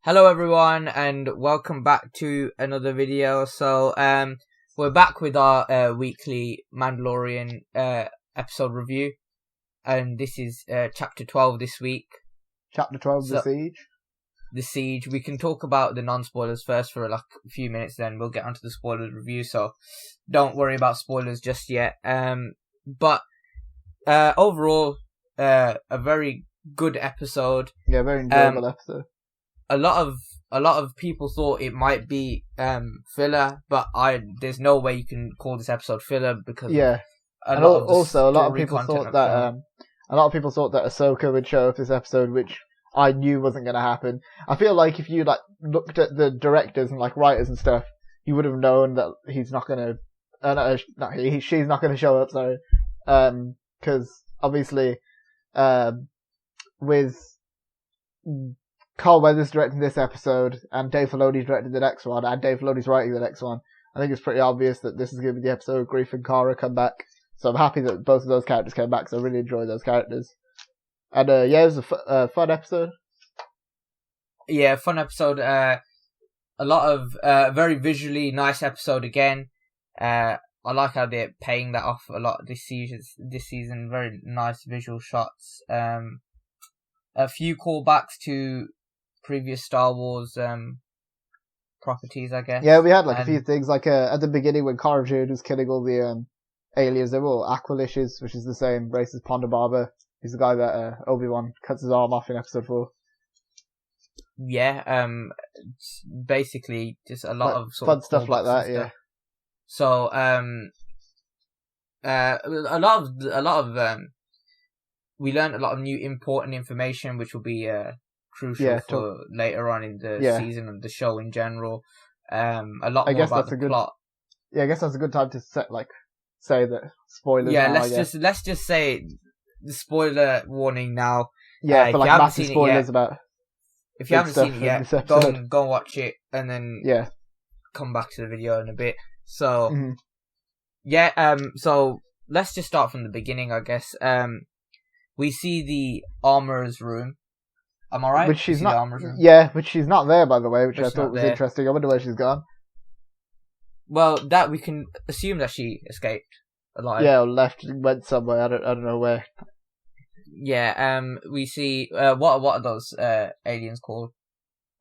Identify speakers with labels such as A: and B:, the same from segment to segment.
A: Hello everyone and welcome back to another video. We're back with our weekly Mandalorian episode review, and this is chapter 12 this week.
B: Chapter 12, The Siege.
A: The Siege. We can talk about the non-spoilers first for like a few minutes, then we'll get onto the spoilers review, so don't worry about spoilers just yet. But overall, a very good episode.
B: Yeah, very enjoyable episode.
A: A lot of people thought it might be filler, but there's no way you can call this episode filler because
B: a lot of people thought that Ahsoka would show up this episode, which I knew wasn't going to happen. I feel like if you looked at the directors and writers and stuff, you would have known that he's not going to, she's not going to show up. Sorry, because obviously, with Carl Weathers directing this episode, and Dave Filoni's directing the next one, and Dave Filoni's writing the next one, I think it's pretty obvious that this is going to be the episode where Greef and Cara come back. So I'm happy that both of those characters came back, so I really enjoyed those characters. And it was a fun episode.
A: Yeah, fun episode. A lot of very visually nice episode again. I like how they're paying that off a lot this season. Very nice visual shots. A few callbacks to previous Star Wars properties, I guess.
B: Yeah, we had a few things at the beginning when Cara Dune was killing all the aliens. They were all Aqualishes, which is the same race as Ponda Baba. He's the guy that Obi-Wan cuts his arm off in episode 4.
A: Yeah, basically just a lot of
B: fun stuff like that. Yeah.
A: So a lot of we learned a lot of new important information, which will be crucial for later on in the season of the show in general. A lot more about the plot.
B: Yeah, I guess that's a good time to say that spoilers.
A: Yeah, let's just say the spoiler warning now.
B: Yeah, for massive spoilers about.
A: If you haven't seen it yet, go watch it and then come back to the video in a bit. So so let's just start from the beginning, I guess. We see the armorer's room. Am I right?
B: Which she's not. Yeah, which she's not there, by the way, which I thought was interesting. I wonder where she's gone.
A: Well, that we can assume that she escaped alive.
B: Yeah, or left, went somewhere. I don't know where.
A: Yeah. We see. What are those aliens called?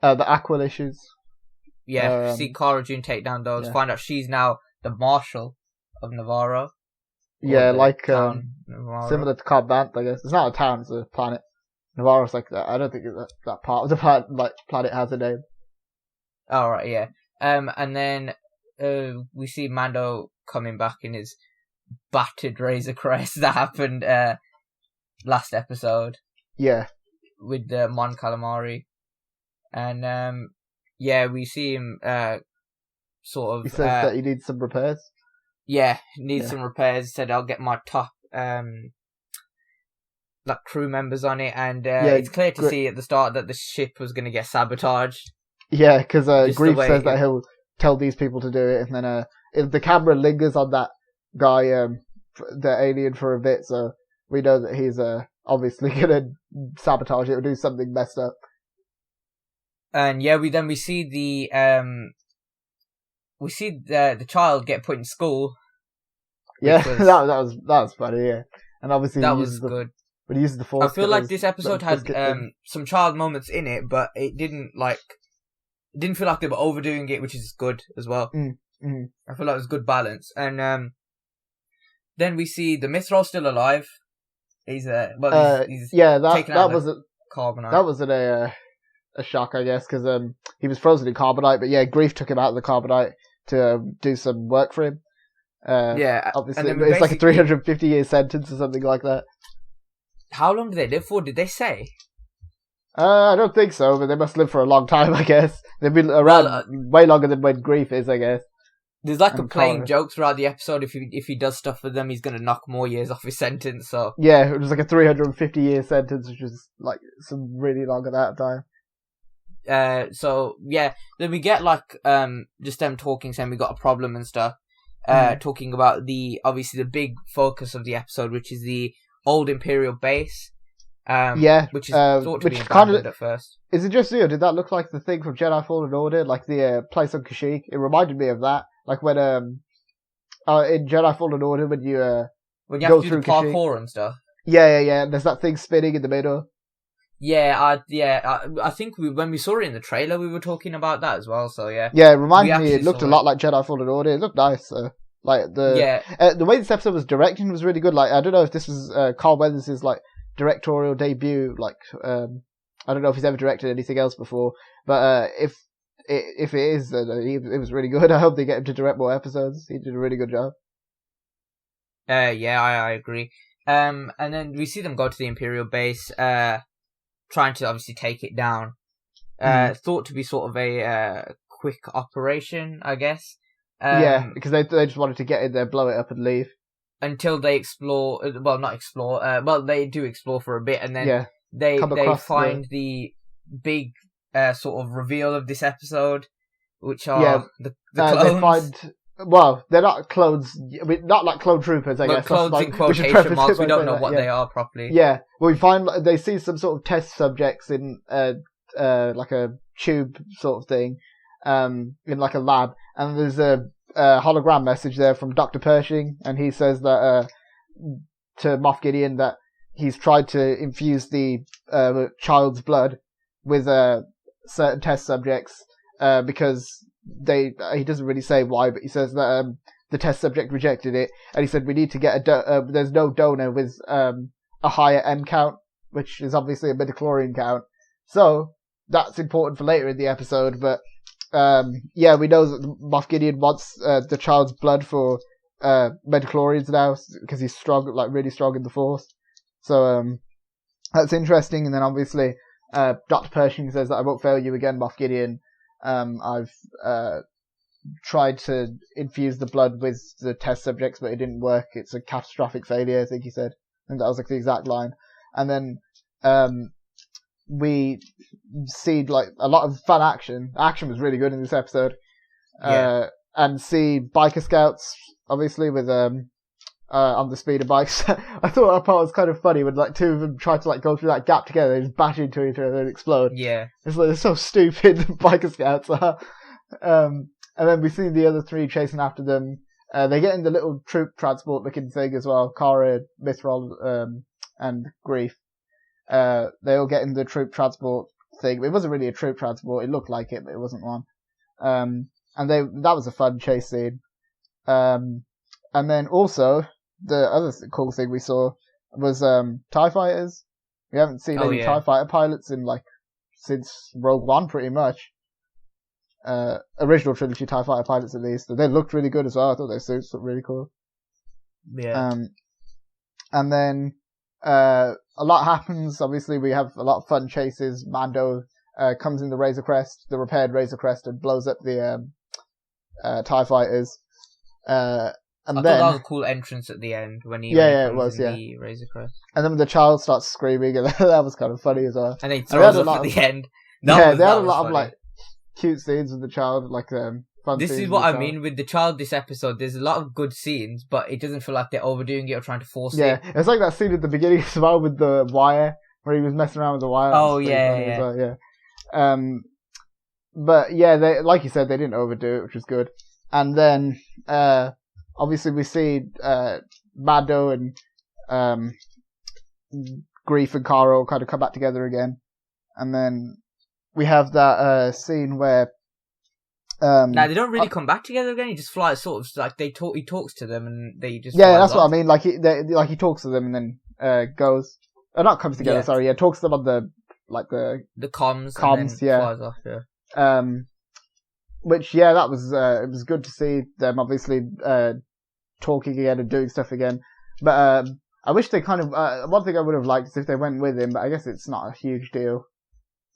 B: The Aqualishes.
A: Yeah. See Cara Dune take down those. Yeah. Find out she's now the Marshal of Navarro.
B: Yeah, similar to Callbacks, I guess. It's not a town; it's a planet. Navarro's like that. I don't think that part of the planet has a name.
A: All right, yeah. And then we see Mando coming back in his battered Razor Crest that happened last episode.
B: Yeah.
A: With Mon Calamari, and we see him sort of.
B: He says that he needs some repairs.
A: Yeah, needs some repairs. He said I'll get my top crew members on it, and it's clear to see at the start that the ship was going to get sabotaged.
B: Yeah, because Greef says that he'll tell these people to do it, and then if the camera lingers on that guy, the alien, for a bit, so we know that he's obviously going to sabotage it or do something messed up.
A: And we see the child get put in school.
B: Yeah, that was funny. Yeah, and obviously
A: that was good.
B: But he uses the Force.
A: I feel like this episode had some child moments in it, but it didn't feel like they were overdoing it, which is good as well.
B: Mm-hmm.
A: I feel like it was good balance. And then we see the Mithril still alive. He's
B: that
A: wasn't carbonite.
B: That wasn't a shock, I guess, because he was frozen in carbonite. But yeah, Greef took him out of the carbonite to do some work for him. Obviously, it's like a 350-year sentence or something like that.
A: How long did they live for? Did they say?
B: I don't think so, but they must live for a long time, I guess. They've been around way longer than when Greef is, I guess.
A: There's a playing joke throughout the episode. If he does stuff for them, he's going to knock more years off his sentence. So
B: yeah, it was like a 350-year sentence, which is some really long amount of time.
A: Then we get just them talking, saying we got a problem and stuff. Talking about the big focus of the episode, which is the old Imperial base. Which is thought to be abandoned at first.
B: Is it just you? Did that look like the thing from Jedi Fallen Order, like the place on Kashyyyk? It reminded me of that, like when in Jedi Fallen Order when you
A: have to do the parkour and stuff.
B: Yeah. There's that thing spinning in the middle.
A: I think when we saw it in the trailer, we were talking about that as well. So yeah.
B: Yeah, it reminded me. It looked a lot like Jedi Fallen Order. It looked nice. Like the way this episode was directed was really good. Like I don't know if this was Carl Weathers' like directorial debut. Like I don't know if he's ever directed anything else before, but if it is, then it was really good. I hope they get him to direct more episodes. He did a really good job.
A: I agree. And then we see them go to the Imperial base, trying to obviously take it down. Thought to be sort of a quick operation, I guess.
B: Because they just wanted to get in there, blow it up, and leave.
A: Until they explore, not explore, they do explore for a bit, and then they find the big sort of reveal of this episode, which are the clones.
B: They're not clones. I mean, not like clone troopers, I guess.
A: Clones in quotation marks. We don't know what they are properly.
B: Yeah, well, we find they see some sort of test subjects in like a tube sort of thing, in like a lab, and there's a hologram message there from Dr. Pershing, and he says that to Moff Gideon that he's tried to infuse the child's blood with certain test subjects because he doesn't really say why, but he says that the test subject rejected it, and he said we need to get there's no donor with a higher M count, which is obviously a midichlorian count, so that's important for later in the episode. But we know that Moff Gideon wants the child's blood for midichlorians now because he's strong, like really strong in the Force. So that's interesting. And then obviously Dr. Pershing says that I won't fail you again, Moff Gideon. I've tried to infuse the blood with the test subjects, but it didn't work. It's a catastrophic failure, I think he said. I think that was like the exact line. And then we see like a lot of fun action. Action was really good in this episode. And see biker scouts, obviously, with on the speeder bikes. I thought that part was kind of funny when like two of them tried to like go through that gap together and just bash into each other and explode.
A: Yeah.
B: It's like, they're so stupid, biker scouts are. And then we see the other three chasing after them. They get in the little troop transport looking thing as well. Cara, Mithril, and Grief. They all get in the troop transport thing. It wasn't really a troop transport. It looked like it, but it wasn't one. And that was a fun chase scene. And then also, the other cool thing we saw was TIE fighters. We haven't seen any TIE fighter pilots since Rogue One, pretty much. Original trilogy TIE fighter pilots, at least. They looked really good as well. I thought their suits looked really cool.
A: Yeah.
B: And then a lot happens. Obviously, we have a lot of fun chases. Mando comes in the Razor Crest, the repaired Razor Crest, and blows up the TIE fighters. And
A: I thought that was a cool entrance at the end when he the Razor Crest.
B: And then the child starts screaming, and that was kind of funny as well.
A: And he throws up at the end.
B: They had a lot of like cute scenes with the child, like fun.
A: This is what I mean with the child. This episode, there's a lot of good scenes, but it doesn't feel like they're overdoing it or trying to force it.
B: Yeah, it's like that scene at the beginning as well with the wire, where he was messing around with the wire.
A: Oh yeah.
B: Well, but yeah, they, like you said, they didn't overdo it, which was good. And then obviously we see Mando and Grief and Caro kind of come back together again, and then we have that scene where
A: they don't really come back together again. He just flies, sort of like he talks to them, and they just
B: that's what I mean. Like he talks to them and then goes, not comes together. Sorry, talks to them on the comms, and then flies off. Yeah. Which that was it was good to see them obviously talking again and doing stuff again. But I wish they kind of one thing I would have liked is if they went with him, but I guess it's not a huge deal.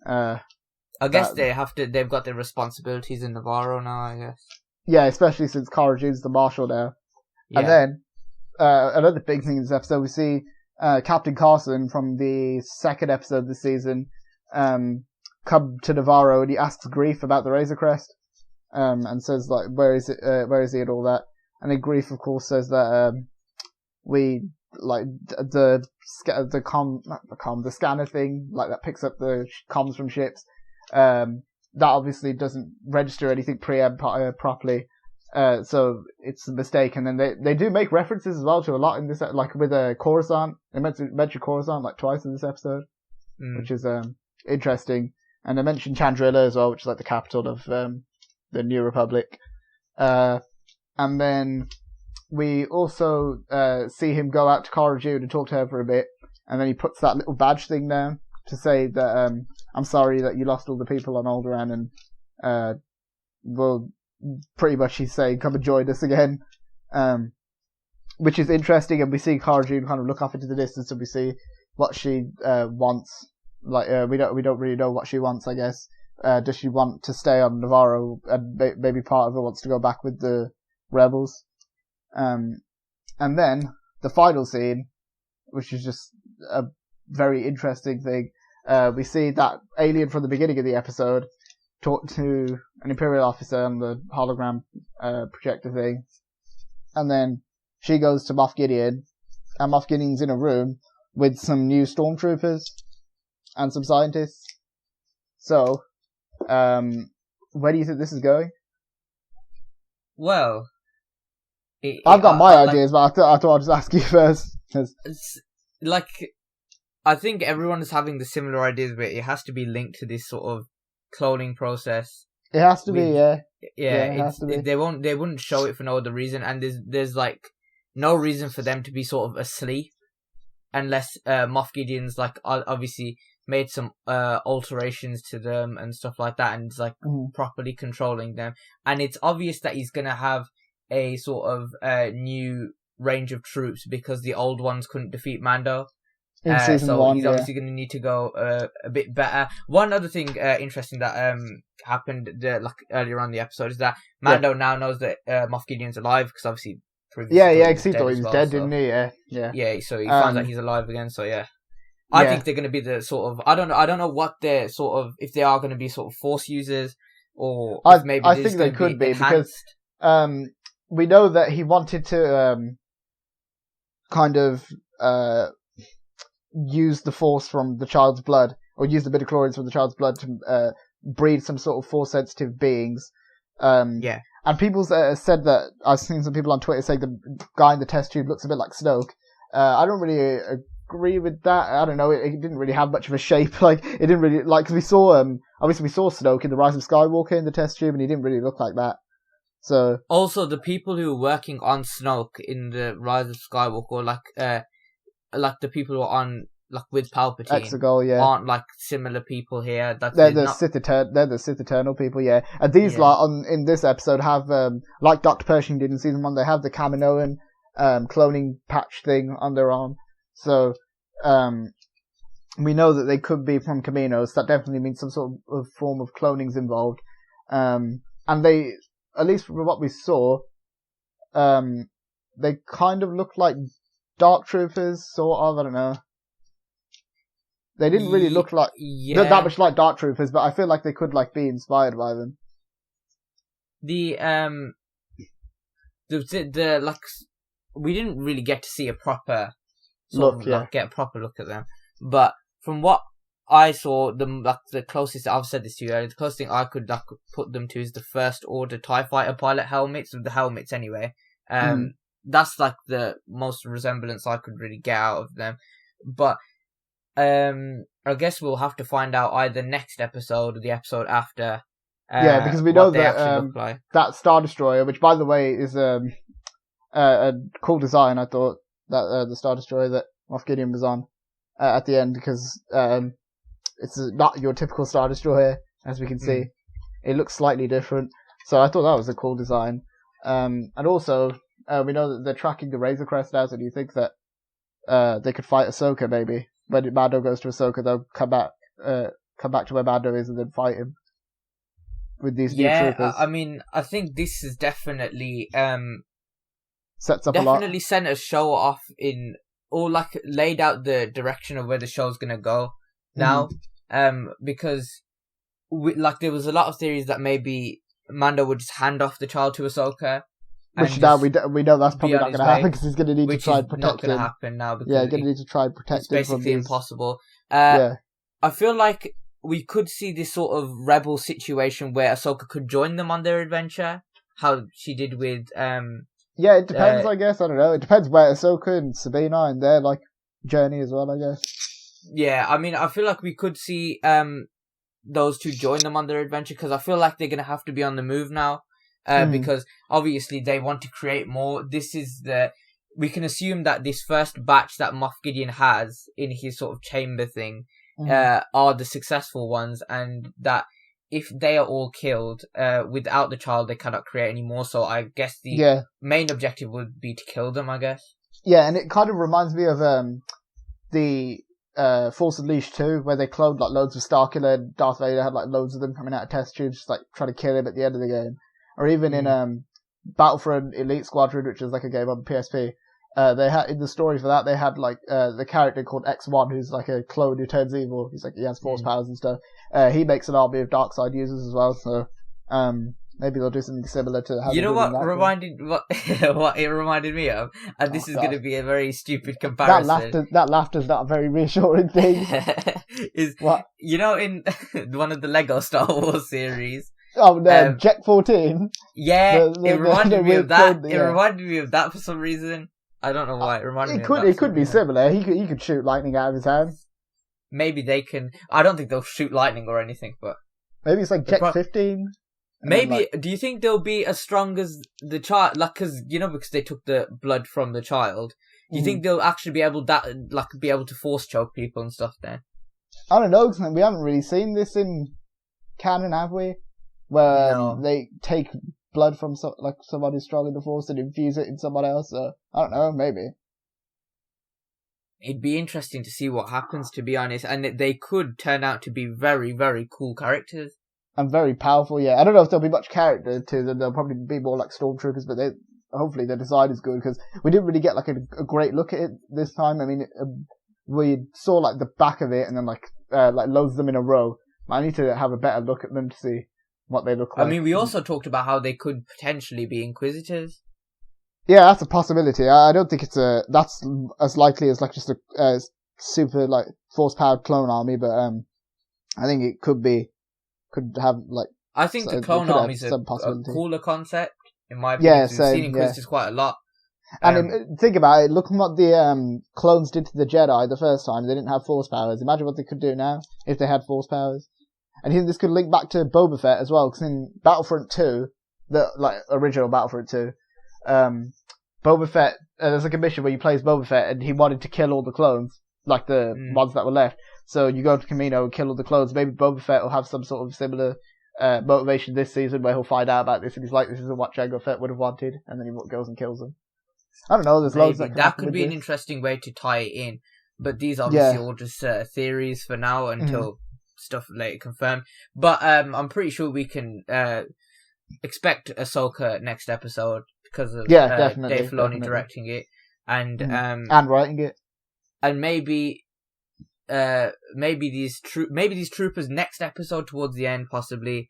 A: I guess they've got their responsibilities in Navarro now, I guess.
B: Yeah, especially since Cara Dune's the Marshal now. Yeah. And then another big thing in this episode, we see Captain Carson from the second episode of the season come to Navarro, and he asks Grief about the Razor Crest, and says like, where is he and all that. And then Grief, of course, says that we like the scanner thing, like that picks up the comms from ships. That obviously doesn't register anything properly. So it's a mistake. And then they do make references as well to a lot in this, like with Coruscant. They mention Coruscant like twice in this episode, which is interesting. And they mention Chandrila as well, which is like the capital of the New Republic. And then we also see him go out to Cara Dune and talk to her for a bit, and then he puts that little badge thing down to say that I'm sorry that you lost all the people on Alderaan, and well, pretty much he's saying come and join us again, which is interesting. And we see Cara Dune kind of look off into the distance, and we see what she wants. Like we don't really know what she wants, I guess. Does she want to stay on Navarro, and maybe part of her wants to go back with the rebels? And then the final scene, which is just a very interesting thing. We see that alien from the beginning of the episode talk to an Imperial officer on the hologram projector thing, and then she goes to Moff Gideon, and Moff Gideon's in a room with some new stormtroopers and some scientists. So, where do you think this is going?
A: Well,
B: I've got my ideas, but I thought I'd just ask you first.
A: Like, I think everyone is having the similar ideas, but it has to be linked to this sort of cloning process.
B: It has to be, yeah.
A: Yeah, it has to be. They wouldn't show it for no other reason, and there's like no reason for them to be sort of asleep, unless Moff Gideon's like obviously made some alterations to them and stuff like that, and is like properly controlling them. And it's obvious that he's gonna have a sort of new range of troops because the old ones couldn't defeat Mando.
B: In season 1,
A: he's obviously going to need to go a bit better. One other thing interesting that happened like earlier on in the episode is that Mando now knows that Moff Gideon's alive, because obviously
B: previously because he thought he was dead, didn't he?
A: Yeah, so he finds out he's alive again. So yeah, I think they're going to be the sort of I don't know what they're sort of, if they are going to be sort of Force users, or if maybe
B: I think they could be enhanced. Because we know that he wanted to kind of use the Force from the child's blood, or use the midichlorians from the child's blood to breed some sort of Force-sensitive beings. And people said that, I've seen some people on Twitter saying the guy in the test tube looks a bit like Snoke. I don't really agree with that. I don't know, it didn't really have much of a shape. Like, it didn't really, like, because we saw, obviously we saw Snoke in The Rise of Skywalker in the test tube, and he didn't really look like that. So
A: also, the people who were working on Snoke in The Rise of Skywalker, like the people who are on, like, with Palpatine,
B: Exegol,
A: aren't like similar people here.
B: They're the Sith Eternal people, And these in this episode have like Dr. Pershing did in season 1, they have the Kaminoan cloning patch thing on their arm. So we know that they could be from Caminos. That definitely means some sort of form of cloning's involved. And they, at least from what we saw, they kind of look like Dark Troopers, sort of. I don't know. They didn't really look like that much like Dark Troopers, but I feel like they could like be inspired by them.
A: The like, we didn't really get to see a proper get a proper look at them. But from what I saw, the closest, I've said this to you earlier, the closest thing I could put them to is the First Order TIE Fighter pilot helmets, with the helmets anyway. That's like the most resemblance I could really get out of them. But I guess we'll have to find out either next episode or the episode after.
B: Because we know that that Star Destroyer, which by the way is a cool design, I thought, that the Star Destroyer that Moff Gideon was on at the end, because it's not your typical Star Destroyer, as we can see. It looks slightly different, so I thought that was a cool design. And also, we know that they're tracking the Razor Crest now, so do you think that they could fight Ahsoka, maybe? When Mando goes to Ahsoka, they'll come back to where Mando is and then fight him with these new troopers.
A: I mean, I think this is definitely
B: sets up a lot.
A: Definitely sent a show off in, or like laid out the direction of where the show's gonna go now. Because there was a lot of theories that maybe Mando would just hand off the child to Ahsoka,
B: Which now we know that's probably not going to happen because he's going to need to try and protect him.
A: Which is not going to happen now because
B: going to need to try and protect him.
A: It's basically impossible. I feel like we could see this sort of rebel situation where Ahsoka could join them on their adventure, how she did with.
B: Yeah, it depends. I guess I don't know. It depends where Ahsoka and Sabine are in their like journey as well. I guess.
A: Yeah, I mean, I feel like we could see those two join them on their adventure because I feel like they're gonna have to be on the move now. Because obviously they want to create more. We can assume that this first batch that Moff Gideon has in his sort of chamber thing, are the successful ones, and that if they are all killed, without the child, they cannot create any more. So I guess the main objective would be to kill them, I guess. Yeah,
B: and it kind of reminds me of the Force Unleashed 2, where they cloned like loads of Starkiller and Darth Vader had like loads of them coming out of test tubes, just like trying to kill him at the end of the game. Or even in Battlefront Elite Squadron, which is like a game on PSP, they had in the story for that they had like the character called X1, who's like a clone who turns evil. He's like he has force powers and stuff. He makes an army of dark side users as well. So maybe they'll do something similar to.
A: You know what it reminded me of, and this is going to be a very stupid comparison.
B: That laughter's not a very reassuring thing.
A: Is what you know in one of the Lego Star Wars series.
B: Oh, no, Jet 14.
A: Yeah, it reminded me of that. It reminded me of that for some reason. I don't know why. It reminded me of that.
B: It could be similar. He could shoot lightning out of his hands.
A: Maybe they can. I don't think they'll shoot lightning or anything, but
B: maybe it's like Jet 15.
A: Maybe. Do you think they'll be as strong as the child? Like, because they took the blood from the child. Do you think they'll actually be able to force choke people and stuff? Then
B: I don't know. Cause we haven't really seen this in canon, have we? Where they take blood from somebody strong in the Force and infuse it in someone else. So, I don't know, maybe.
A: It'd be interesting to see what happens, to be honest. And they could turn out to be very, very cool characters.
B: And very powerful, yeah. I don't know if there'll be much character to them. They'll probably be more like stormtroopers, but hopefully their design is good, because we didn't really get like a great look at it this time. I mean, we saw like the back of it and then like loads of them in a row. I need to have a better look at them to see what they look like.
A: I mean, we also talked about how they could potentially be Inquisitors.
B: Yeah, that's a possibility. I don't think that's as likely as like just a super like force powered clone army, but I think it could have like.
A: I think the clone army is a cooler concept in my opinion. Yeah, same. We've seen Inquisitors quite a lot.
B: And think about it. Look at what the clones did to the Jedi the first time. They didn't have force powers. Imagine what they could do now if they had force powers. And I think this could link back to Boba Fett as well, because in Battlefront 2, the like original Battlefront 2, Boba Fett, there's like a mission where you play as Boba Fett, and he wanted to kill all the clones, like the ones that were left. So you go to Kamino and kill all the clones. Maybe Boba Fett will have some sort of similar motivation this season, where he'll find out about this, and he's like, "This isn't what Jango Fett would have wanted," and then he goes and kills them. I don't know. There's loads
A: that could be an interesting way to tie it in, but these are obviously all just theories for now until stuff later confirmed. But I'm pretty sure we can expect Ahsoka next episode because of
B: definitely,
A: Dave Filoni directing it and
B: writing it,
A: and maybe these troopers next episode towards the end possibly.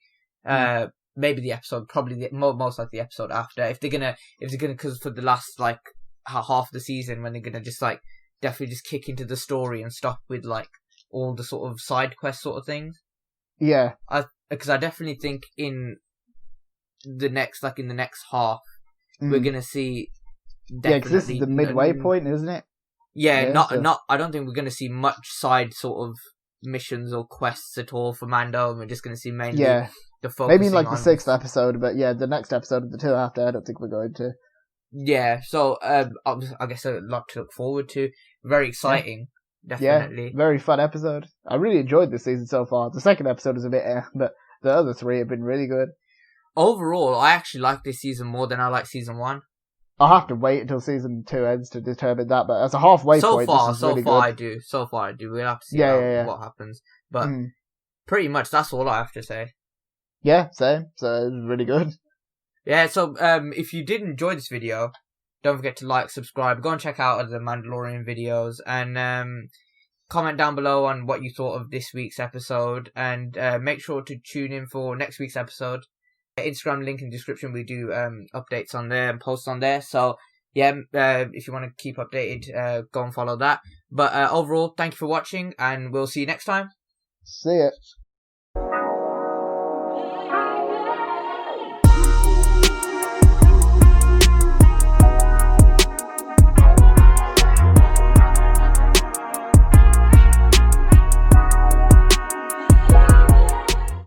A: Maybe the episode, probably most likely the episode after. If they're gonna, because for the last like half of the season, when they're gonna just like definitely just kick into the story and stop with like all the sort of side quest sort of things.
B: Yeah,
A: because I definitely think in the next half, we're gonna see.
B: Yeah, because this is the midway point, isn't it?
A: Yeah, I don't think we're gonna see much side sort of missions or quests at all for Mando, and we're just gonna see mainly. Yeah.
B: Maybe in like the 6th episode, but yeah, the next episode of the 2 after, I don't think we're going to.
A: Yeah, so I guess a lot to look forward to. Very exciting, definitely.
B: Yeah, very fun episode. I really enjoyed this season so far. The 2nd episode is a bit but the other 3 have been really good.
A: Overall, I actually like this season more than I like season 1.
B: I'll have to wait until season 2 ends to determine that, but as a halfway point, this is really good. So far I do. We'll have to see what happens. But pretty much that's all I have to say. Yeah, same. So it's really good.
A: Yeah, so if you did enjoy this video, don't forget to like, subscribe, go and check out the Mandalorian videos, and comment down below on what you thought of this week's episode, and make sure to tune in for next week's episode. Instagram link in the description. We do updates on there and posts on there. So yeah, if you want to keep updated, go and follow that. But overall, thank you for watching, and we'll see you next time.
B: See ya.